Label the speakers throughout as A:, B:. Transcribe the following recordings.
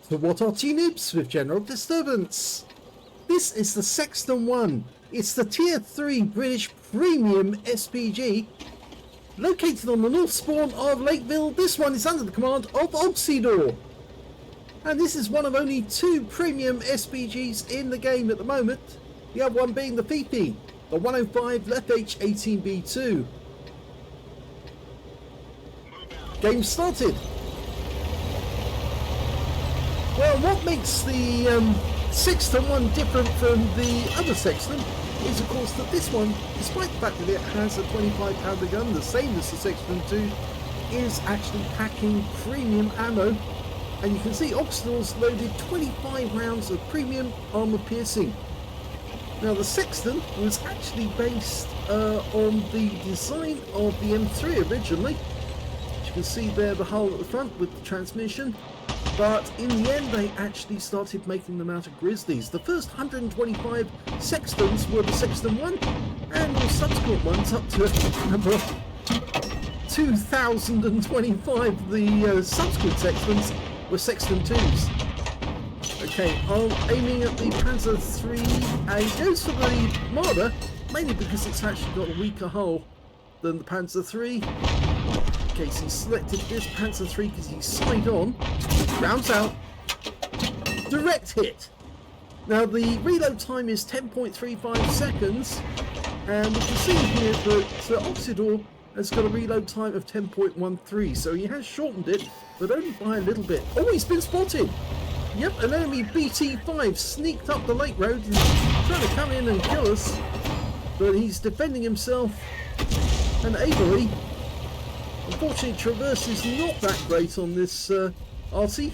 A: For what are Noobs with general disturbance? This is the Sexton I. It's the Tier 3 British Premium SPG. Located on the north spawn of Lakeville, this one is under the command of Oksydor. And this is one of only 2 premium SPGs in the game at the moment. The other one being the Fifi, the 105 FH18B2. Game started. Well, what makes the Sexton I different from the other Sexton is, of course, that this one, despite the fact that it has a 25-pounder gun, the same as the Sexton II, is actually packing premium ammo. And you can see Oksydor's loaded 25 rounds of premium armor piercing. Now, the Sexton was actually based on the design of the M3 originally. As you can see there, the hull at the front with the transmission. But in the end, they actually started making them out of Grizzlies. The first 125 Sextons were the Sexton I, and the subsequent ones up to number 2025, the subsequent Sextons were Sexton IIs. Okay, I'm aiming at the Panzer III. He goes for the Marder, mainly because it's actually got a weaker hull than the Panzer III. Okay, so he selected this Panzer III because he's side on. Rounds out. Direct hit. Now the reload time is 10.35 seconds. And we can see here that Oksydor has got a reload time of 10.13. So he has shortened it, but only by a little bit. Oh, he's been spotted. Yep, an enemy BT5 sneaked up the lake road and trying to come in and kill us. But he's defending himself and ably. Unfortunately, traverse is not that great on this Arty.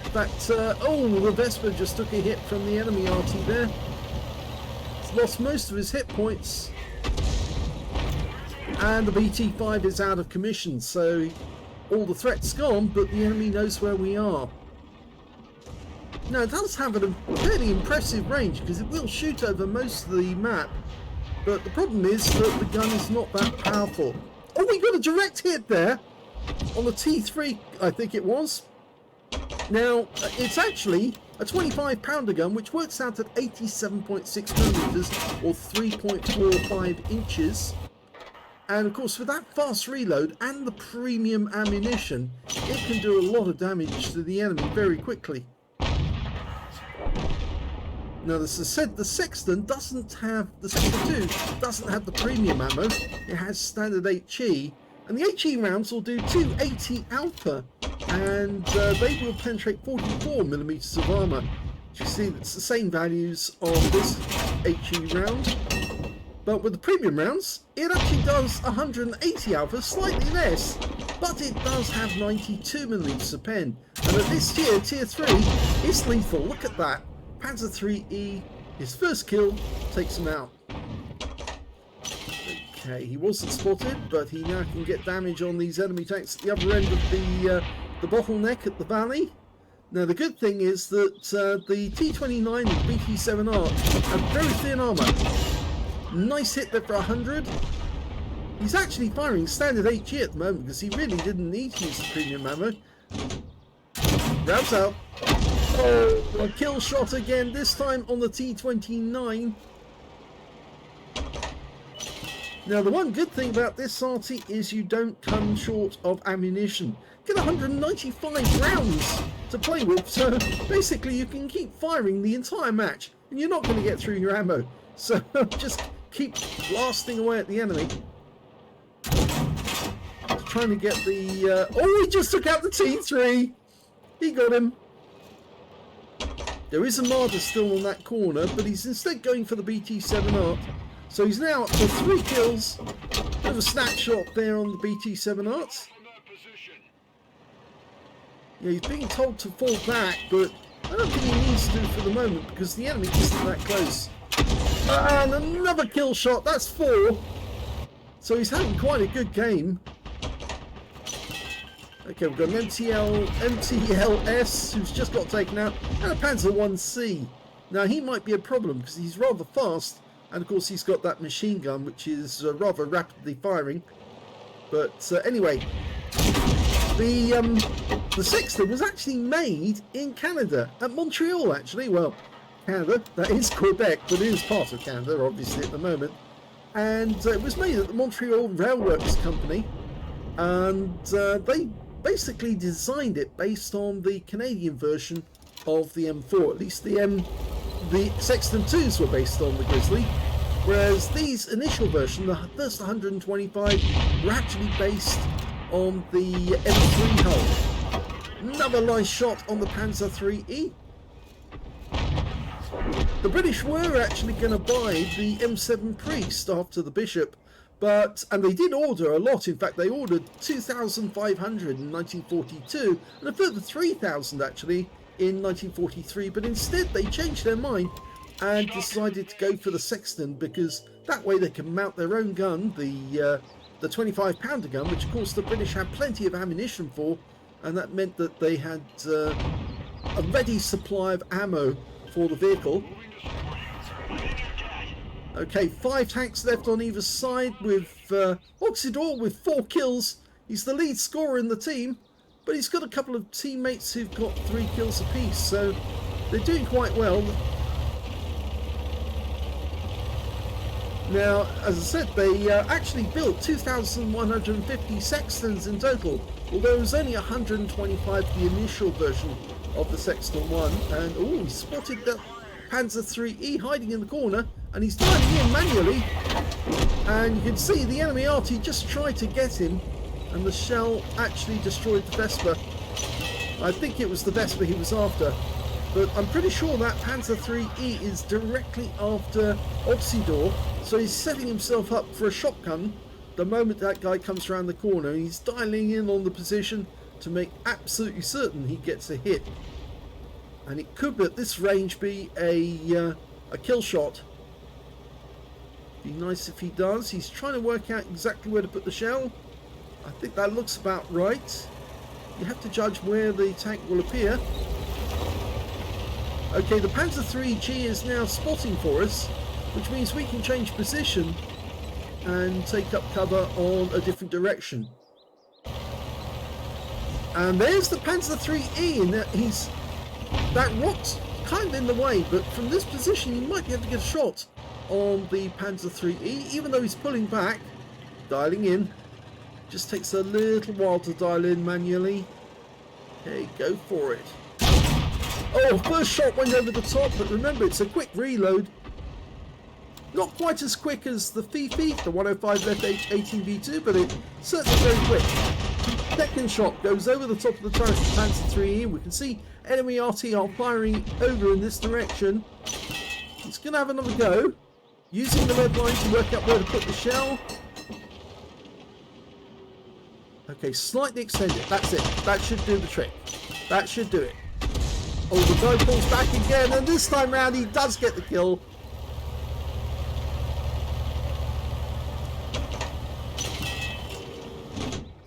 A: In fact, oh, the Vespa just took a hit from the enemy Arty there. He's lost most of his hit points. And the BT5 is out of commission, so all the threat's gone, but the enemy knows where we are. Now, it does have a fairly impressive range, because it will shoot over most of the map. But the problem is that the gun is not that powerful. Oh, we got a direct hit there on the T3, I think it was. Now, it's actually a 25-pounder gun, which works out at 87.6 millimeters or 3.45 inches. And of course, with that fast reload and the premium ammunition, it can do a lot of damage to the enemy very quickly. Now, as I said, the Sexton doesn't have, the Sexton II doesn't have the premium ammo. It has standard HE, and the HE rounds will do 280 alpha, and they will penetrate 44 millimeters of armor. You see, it's the same values on this HE round, but with the premium rounds, it actually does 180 alpha, slightly less, but it does have 92 millimeters of pen, and at this tier, tier 3, it's lethal. Look at that. Panzer IIIe, his first kill, takes him out. Okay, he wasn't spotted, but he now can get damage on these enemy tanks at the other end of the bottleneck at the valley. Now, the good thing is that the T29 and BT7R have very thin armour. Nice hit there for 100. He's actually firing standard HE at the moment because he really didn't need to use the premium ammo. Rounds out. Oh, a kill shot again, this time on the T29. Now, the one good thing about this Arty is you don't come short of ammunition. Get 195 rounds to play with, so basically you can keep firing the entire match and you're not going to get through your ammo. So just keep blasting away at the enemy. Trying to get the... oh, he just took out the T3! He got him. There is a Marder still on that corner, but he's instead going for the BT7 Art. So he's now up to 3 kills. Bit of a snapshot there on the BT7 Art. Yeah, he's being told to fall back, but I don't think he needs to for the moment because the enemy isn't that close. And another kill shot, that's 4. So he's having quite a good game. Okay, we've got an MTLS who's just got taken out, and a Panzer IC. Now, he might be a problem because he's rather fast, and of course he's got that machine gun which is rather rapidly firing. But anyway, The Sexton was actually made in Canada, at Montreal actually. Well, Canada, that is Quebec, but it is part of Canada obviously at the moment. And it was made at the Montreal Railworks Company, and they basically designed it based on the Canadian version of the M4. At least the Sexton IIs were based on the Grizzly, whereas these initial version, the first 125, were actually based on the M3 hull. Another nice shot on the Panzer IIIe. The British were actually going to buy the M7 Priest after the Bishop, and they did order a lot. In fact, they ordered 2,500 in 1942 and a further 3,000 actually in 1943, but instead they changed their mind and decided to go for the Sexton, because that way they can mount their own gun, the 25-pounder gun, which of course the British had plenty of ammunition for, and that meant that they had a ready supply of ammo for the vehicle. Okay, 5 tanks left on either side, with Oksydor with 4 kills. He's the lead scorer in the team, but he's got a couple of teammates who've got 3 kills apiece, so they're doing quite well. Now, as I said, they actually built 2,150 Sextons in total, although it was only 125 the initial version of the Sexton I. And oh, he spotted the Panzer IIIe hiding in the corner, and he's diving in manually, and you can see the enemy Arty just tried to get him, and the shell actually destroyed the Vespa. I think it was the Vespa he was after, but I'm pretty sure that Panzer IIIe is directly after Oksydor, so he's setting himself up for a shotgun the moment that guy comes around the corner. He's dialing in on the position to make absolutely certain he gets a hit, and it could at this range be a kill shot. Be nice if he does. He's trying to work out exactly where to put the shell. I think that looks about right. You have to judge where the tank will appear. Okay, the Panzer IIIg is now spotting for us, which means we can change position and take up cover on a different direction. And there's the Panzer IIIe, and that rock's kind of in the way, but from this position you might be able to get a shot on the Panzer IIIe, even though he's pulling back, dialing in. Just takes a little while to dial in manually. Okay, go for it. Oh, first shot went over the top, but remember, it's a quick reload. Not quite as quick as the Fifi, the 105 FH18V2, but it's certainly very quick. Second shot goes over the top of the turret of the Panzer IIIe. We can see enemy Arty are firing over in this direction. He's going to have another go, using the red line to work out where to put the shell. Okay, slightly extend it. That's it. That should do the trick. That should do it. Oh, the guy pulls back again, and this time round he does get the kill.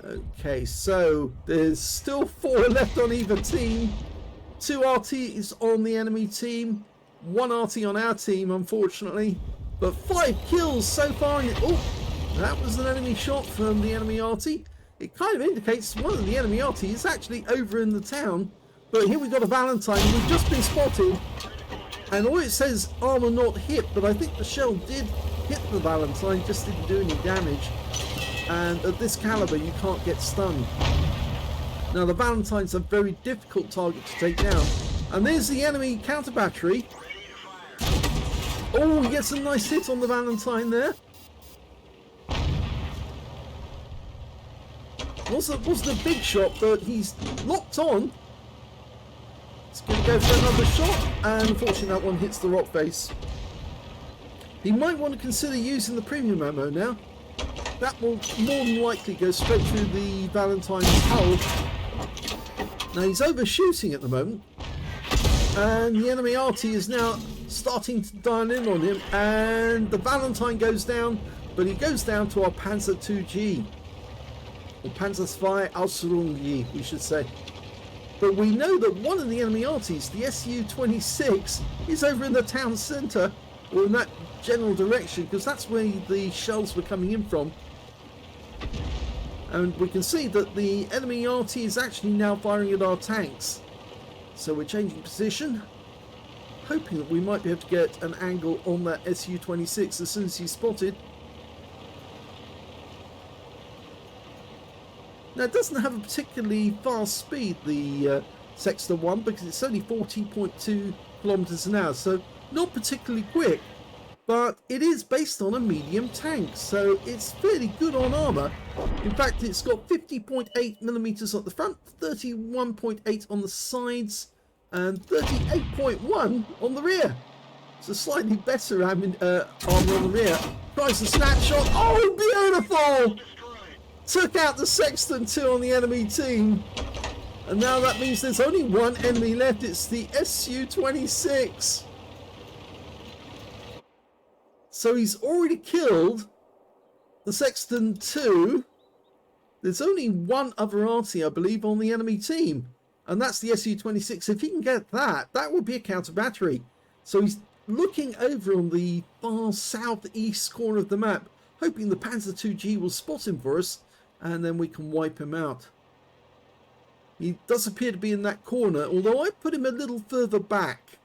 A: Okay, so there's still 4 left on either team. 2 Artys on the enemy team, 1 Arty on our team, unfortunately. But 5 kills so far. Oh, that was an enemy shot from the enemy Arty. It kind of indicates one of the enemy Arty is actually over in the town. But here we've got a Valentine. We've just been spotted, and all it says armor not hit, but I think the shell did hit the Valentine, just didn't do any damage. And at this caliber you can't get stunned. Now the Valentine's a very difficult target to take down. And there's the enemy counter battery. Oh, he gets a nice hit on the Valentine there. Wasn't a big shot, but he's locked on. He's going to go for another shot, and unfortunately that one hits the rock face. He might want to consider using the premium ammo now. That will more than likely go straight through the Valentine's hull. Now he's overshooting at the moment, and the enemy Arty is now starting to dial in on him, and the Valentine goes down, but he goes down to our Panzer IIg. Or Panzer II Ausrungi, we should say. But we know that one of the enemy Artys, the Su-26, is over in the town centre, or in that general direction, because that's where the shells were coming in from. And we can see that the enemy Arty is actually now firing at our tanks. So we're changing position, hoping that we might be able to get an angle on that Su-26 as soon as he's spotted. Now it doesn't have a particularly fast speed, the Sexton I, because it's only 40.2 kilometers an hour, so not particularly quick, but it is based on a medium tank, so it's fairly good on armor. In fact, it's got 50.8 millimeters at the front, 31.8 on the sides, and 38.1 on the rear. So slightly better armor on the rear. Tries a snapshot. Oh, beautiful! Took out the Sexton II on the enemy team. And now that means there's only one enemy left. It's the Su-26. So he's already killed the Sexton II. There's only one other Arty, I believe, on the enemy team. And that's the Su-26. If he can get that, that would be a counter battery. So he's looking over on the far southeast corner of the map, hoping the Panzer IIG will spot him for us, and then we can wipe him out. He does appear to be in that corner, although I put him a little further back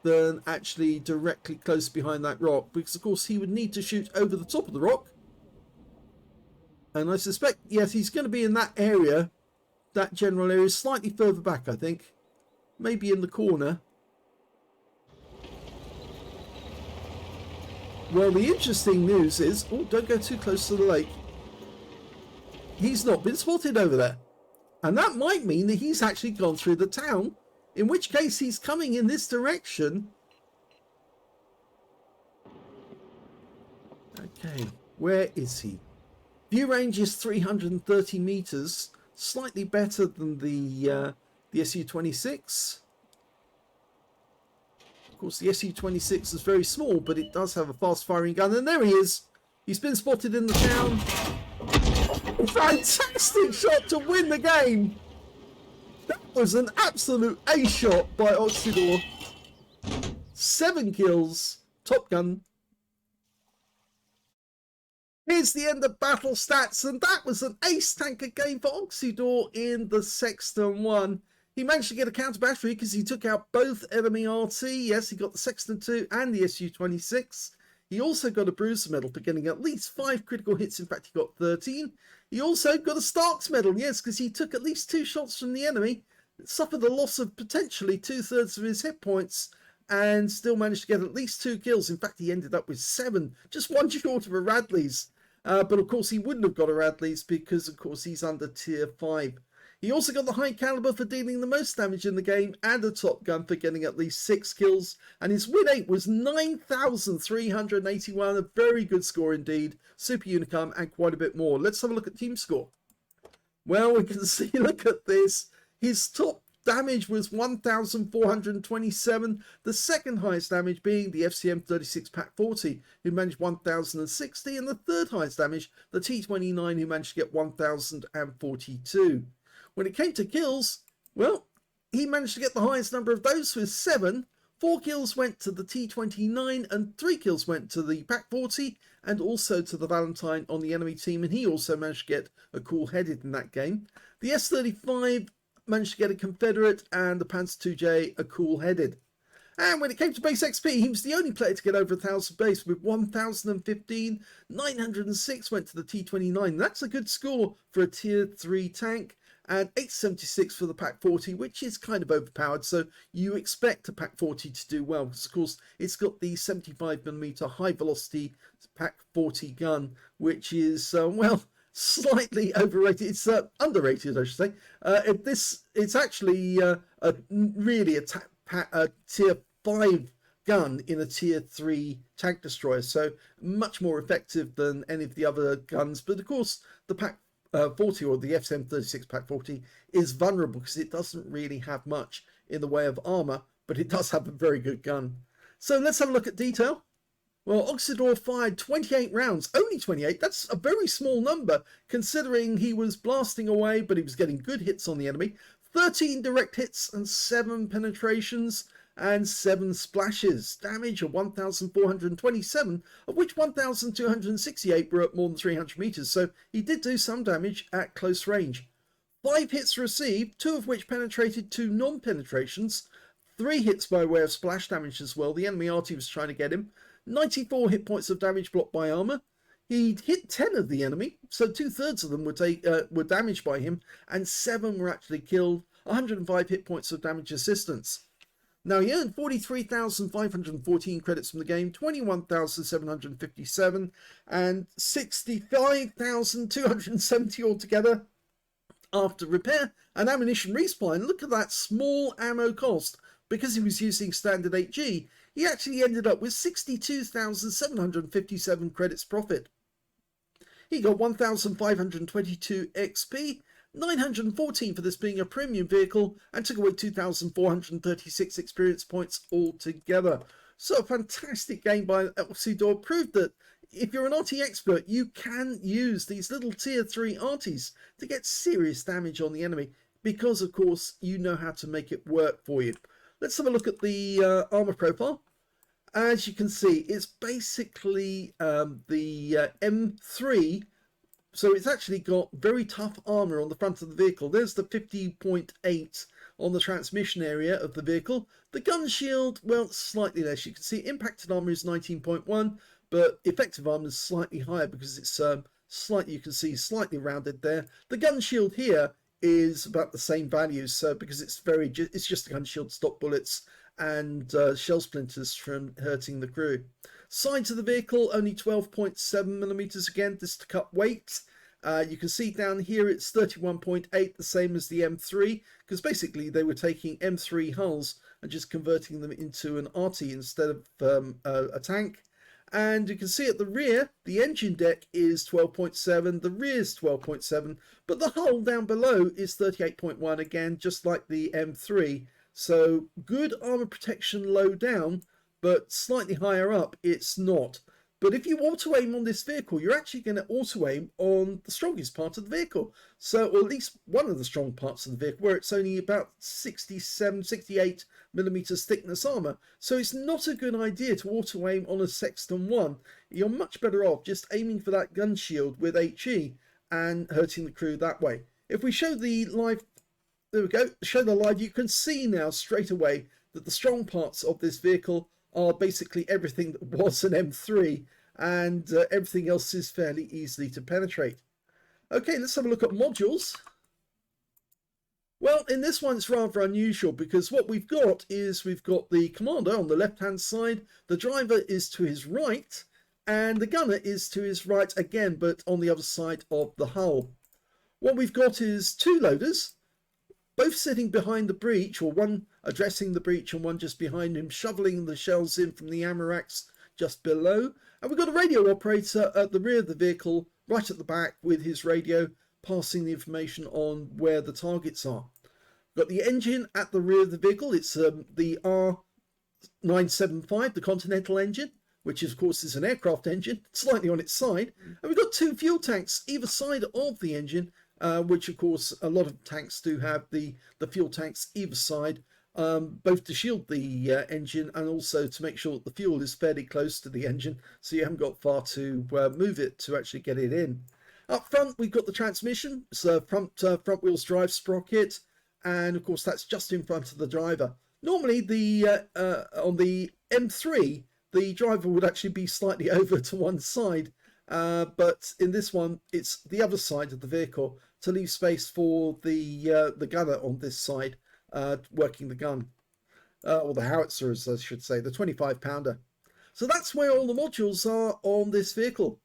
A: than actually directly close behind that rock, because of course he would need to shoot over the top of the rock. And I suspect, yes, he's going to be in that area, that general area, slightly further back, I think. Maybe in the corner. Well, the interesting news is, oh, don't go too close to the lake. He's not been spotted over there. And that might mean that he's actually gone through the town, in which case he's coming in this direction. Okay, where is he? View range is 330 meters, slightly better than the Su-26. Of course, the Su-26 is very small, but it does have a fast-firing gun. And there he is. He's been spotted in the town. Fantastic shot to win the game. That was an absolute ace shot by Oksydor. 7 kills. Top Gun. Here's the end of battle stats, and that was an ace tanker game for Oksydor in the Sexton I. He managed to get a counter battery because he took out both enemy RT. Yes, he got the Sexton II and the Su-26. He also got a bruiser medal for getting at least 5 critical hits. In fact, he got 13. He also got a Stark's medal, yes, because he took at least 2 shots from the enemy, suffered the loss of potentially 2/3 of his hit points, and still managed to get at least 2 kills. In fact, he ended up with 7, just 1 short of a Radley's. But of course, he wouldn't have got a Radley's because, of course, he's under tier 5. He also got the high caliber for dealing the most damage in the game and a Top Gun for getting at least 6 kills. And his win rate was 9,381, a very good score indeed. Super Unicum and quite a bit more. Let's have a look at team score. Well, we can see, look at this. His top damage was 1,427. The second highest damage being the FCM 36 Pack 40, who managed 1,060. And the third highest damage, the T29, who managed to get 1,042. When it came to kills, well, he managed to get the highest number of those with 7. 4 kills went to the T29 and 3 kills went to the Pack 40 and also to the Valentine on the enemy team. And he also managed to get a cool-headed in that game. The S35 managed to get a Confederate and the Panzer IIJ a cool-headed. And when it came to base XP, he was the only player to get over 1,000 base with 1,015. 906 went to the T29. That's a good score for a tier 3 tank. And 876 for the Pack 40, which is kind of overpowered, so you expect a Pack 40 to do well, because of course it's got the 75mm high velocity Pack 40 gun, which is, well, slightly overrated. It's underrated, I should say. It's actually really a tier 5 gun in a tier 3 tank destroyer, so much more effective than any of the other guns. But of course, the Pack 40 or the FCM 36 Pack 40 is vulnerable because it doesn't really have much in the way of armor, but it does have a very good gun. So let's have a look at detail. Well, Oksydor fired 28 rounds, only 28. That's a very small number considering he was blasting away, but he was getting good hits on the enemy. 13 direct hits and 7 penetrations. and 7 splashes. Damage of 1,427, of which 1,268 were at more than 300 meters, so he did do some damage at close range. 5 hits received, 2 of which penetrated, 2 non-penetrations, 3 hits by way of splash damage as well. The enemy Arty was trying to get him. 94 hit points of damage blocked by armor. He hit 10 of the enemy, so 2/3 of them were damaged by him, and 7 were actually killed. 105 hit points of damage assistance. Now he earned 43,514 credits from the game, 21,757, and 65,270 altogether. After repair and ammunition resupply, and look at that small ammo cost. Because he was using standard 8G, he actually ended up with 62,757 credits profit. He got 1,522 XP, 914 for this being a premium vehicle, and took away 2,436 experience points altogether. So a fantastic game by Oksydor. Proved that if you're an Arty expert, you can use these little tier 3 Arties to get serious damage on the enemy, because of course you know how to make it work for you. Let's have a look at the armor profile. As you can see, it's basically the M3, so it's actually got very tough armor on the front of the vehicle. There's the 50.8 on the transmission area of the vehicle. The gun shield, well, slightly less. You can see impacted armor is 19.1, but effective armor is slightly higher because it's slightly, you can see, slightly rounded there. The gun shield here is about the same values, so because it's just a gun shield to stop bullets and shell splinters from hurting the crew. Sides of the vehicle only 12.7 millimeters again, this to cut weight. You can see down here it's 31.8, the same as the M3, because basically they were taking M3 hulls and just converting them into an Arty instead of a tank. And you can see at the rear, the engine deck is 12.7, the rear is 12.7, but the hull down below is 38.1, again, just like the M3. So good armor protection low down, but slightly higher up, it's not. But if you auto-aim on this vehicle, you're actually going to auto-aim on the strongest part of the vehicle. So, or at least one of the strong parts of the vehicle, where it's only about 67, 68 millimeters thickness armor. So it's not a good idea to auto-aim on a Sexton I. You're much better off just aiming for that gun shield with HE and hurting the crew that way. If we show the live, there we go, show the live, you can see now straight away that the strong parts of this vehicle are basically everything that was an M3, and everything else is fairly easily to penetrate. Okay, let's have a look at modules. Well, in this one it's rather unusual, because what we've got is we've got the commander on the left hand side, the driver is to his right, and the gunner is to his right again, but on the other side of the hull. What we've got is 2 loaders, both sitting behind the breech, or one addressing the breech and one just behind him, shoveling the shells in from the ammo racks just below. And we've got a radio operator at the rear of the vehicle, right at the back with his radio, passing the information on where the targets are. We've got the engine at the rear of the vehicle. It's the R975, the Continental engine, which of course is an aircraft engine, slightly on its side. And we've got 2 fuel tanks either side of the engine, which of course a lot of tanks do have the fuel tanks either side, both to shield the engine and also to make sure that the fuel is fairly close to the engine, so you haven't got far to move it to actually get it in. Up front we've got the transmission, so front wheels drive sprocket, and of course that's just in front of the driver. Normally on the M3 the driver would actually be slightly over to one side, but in this one it's the other side of the vehicle to leave space for the gunner on this side working the gun, or the howitzer as I should say, the 25 pounder. So that's where all the modules are on this vehicle.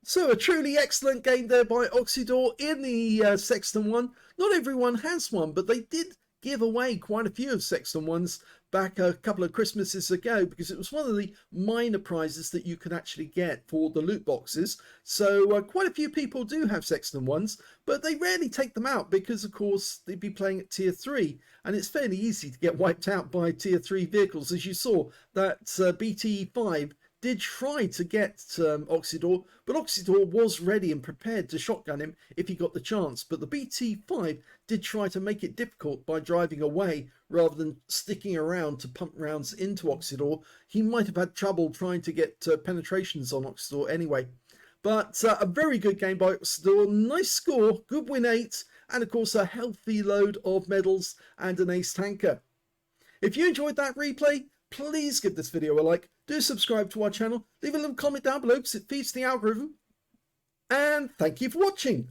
A: So a truly excellent game there by Oksydor in the Sexton I. Not everyone has one, but they did give away quite a few of Sexton I's back a couple of Christmases ago, because it was one of the minor prizes that you could actually get for the loot boxes. So quite a few people do have Sexton I's, but they rarely take them out because of course they'd be playing at tier 3, and it's fairly easy to get wiped out by tier 3 vehicles. As you saw, that BT5 did try to get Oksydor, but Oksydor was ready and prepared to shotgun him if he got the chance. But the BT5 did try to make it difficult by driving away rather than sticking around to pump rounds into Oksydor. He might have had trouble trying to get penetrations on Oksydor anyway. But a very good game by Oksydor, nice score, good win 8, and of course a healthy load of medals and an ace tanker. If you enjoyed that replay, please give this video a like, do subscribe to our channel, leave a little comment down below because it feeds the algorithm, and thank you for watching.